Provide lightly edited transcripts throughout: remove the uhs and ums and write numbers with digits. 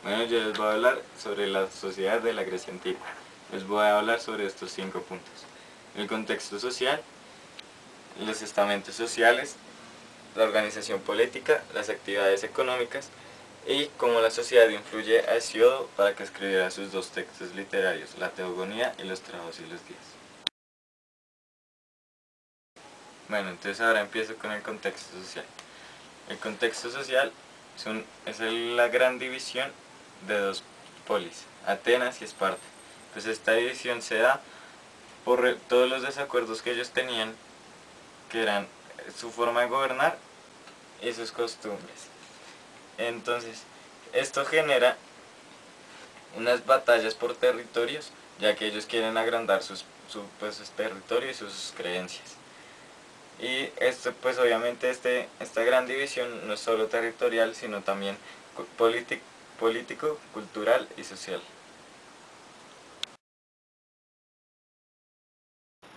Bueno, yo les voy a hablar sobre la sociedad de la Grecia antigua. Les voy a hablar sobre estos 5 puntos: el contexto social, los estamentos sociales, la organización política, las actividades económicas y cómo la sociedad influye a Hesíodo para que escribiera sus 2 textos literarios, la Teogonía y los Trabajos y los Días. Bueno, entonces ahora empiezo con el contexto social. El contexto social es la gran división de 2 polis, Atenas y Esparta. Pues esta división se da por todos los desacuerdos que ellos tenían, que eran su forma de gobernar y sus costumbres. Entonces, esto genera unas batallas por territorios, ya que ellos quieren agrandar sus territorios y sus creencias. Y esto, pues obviamente esta gran división no es solo territorial, sino también político, cultural y social.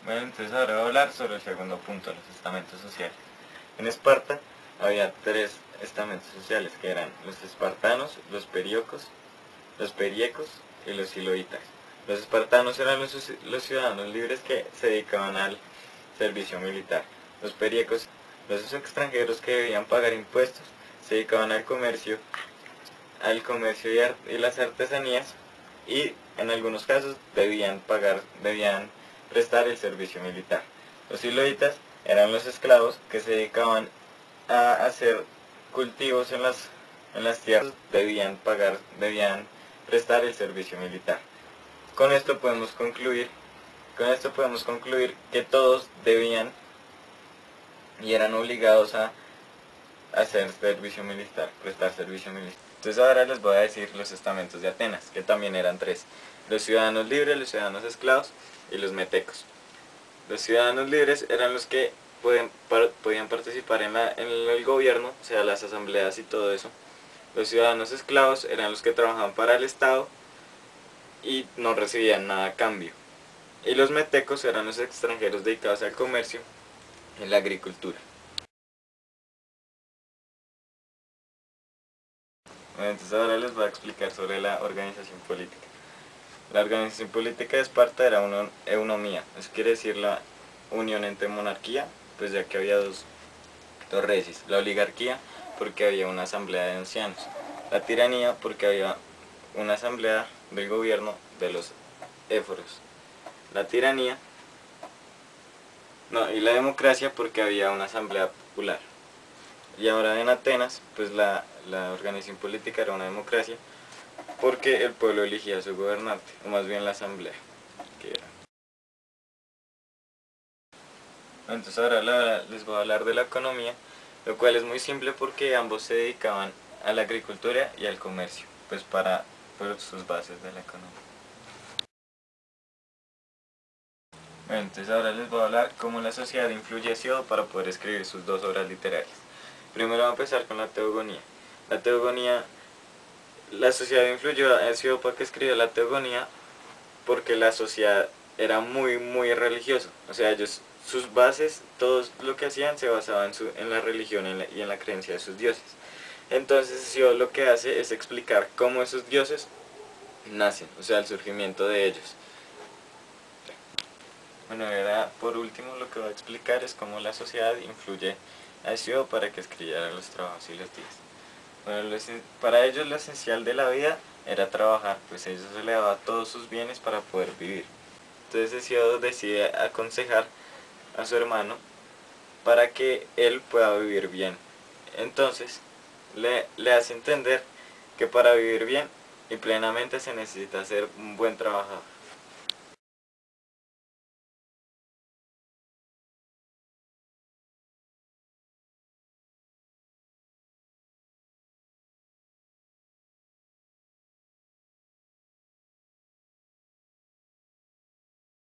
Bueno, entonces ahora voy a hablar sobre el segundo punto, los estamentos sociales. En Esparta había 3 estamentos sociales, que eran los espartanos, los periecos y los siloítas. Los espartanos eran los ciudadanos libres que se dedicaban al servicio militar. Los periecos, los extranjeros que debían pagar impuestos, se dedicaban al comercio y las artesanías, y en algunos casos debían prestar el servicio militar. Los siloítas eran los esclavos que se dedicaban a hacer cultivos en las tierras, debían prestar el servicio militar. Con esto podemos concluir que todos debían y eran obligados a hacer servicio militar, prestar servicio militar. Entonces ahora les voy a decir los estamentos de Atenas, que también eran 3: los ciudadanos libres, los ciudadanos esclavos y los metecos. Los ciudadanos libres eran los que podían participar en el gobierno, o sea, las asambleas y todo eso. Los ciudadanos esclavos eran los que trabajaban para el Estado y no recibían nada a cambio. Y los metecos eran los extranjeros dedicados al comercio y la agricultura. Bueno, entonces ahora les voy a explicar sobre la organización política. La organización política de Esparta era una eunomía, eso quiere decir la unión entre monarquía, pues ya que había dos reyes; la oligarquía, porque había una asamblea de ancianos; la tiranía, porque había una asamblea del gobierno de los éforos; la tiranía, y la democracia, porque había una asamblea popular. Y ahora en Atenas, pues la organización política era una democracia, porque el pueblo elegía a su gobernante, o más bien la asamblea, que era. Entonces ahora les voy a hablar de la economía, lo cual es muy simple porque ambos se dedicaban a la agricultura y al comercio, pues por sus bases de la economía. Bueno, entonces ahora les voy a hablar cómo la sociedad influye a Hesíodo para poder escribir sus 2 obras literarias. Primero vamos a empezar con la Teogonía. La sociedad influyó a Hesíodo para que escribiera la Teogonía porque la sociedad era muy religiosa. O sea, sus bases, todo lo que hacían se basaba en la religión y en la creencia de sus dioses. Entonces Hesíodo lo que hace es explicar cómo esos dioses nacen, o sea, el surgimiento de ellos. Bueno, ahora por último lo que voy a explicar es cómo la sociedad influye a Hesíodo para que escribiera los Trabajos y los Días. Bueno, para ellos lo esencial de la vida era trabajar, pues a ellos se le daba todos sus bienes para poder vivir. Entonces Hesíodo decide aconsejar a su hermano para que él pueda vivir bien. Entonces le hace entender que para vivir bien y plenamente se necesita ser un buen trabajador.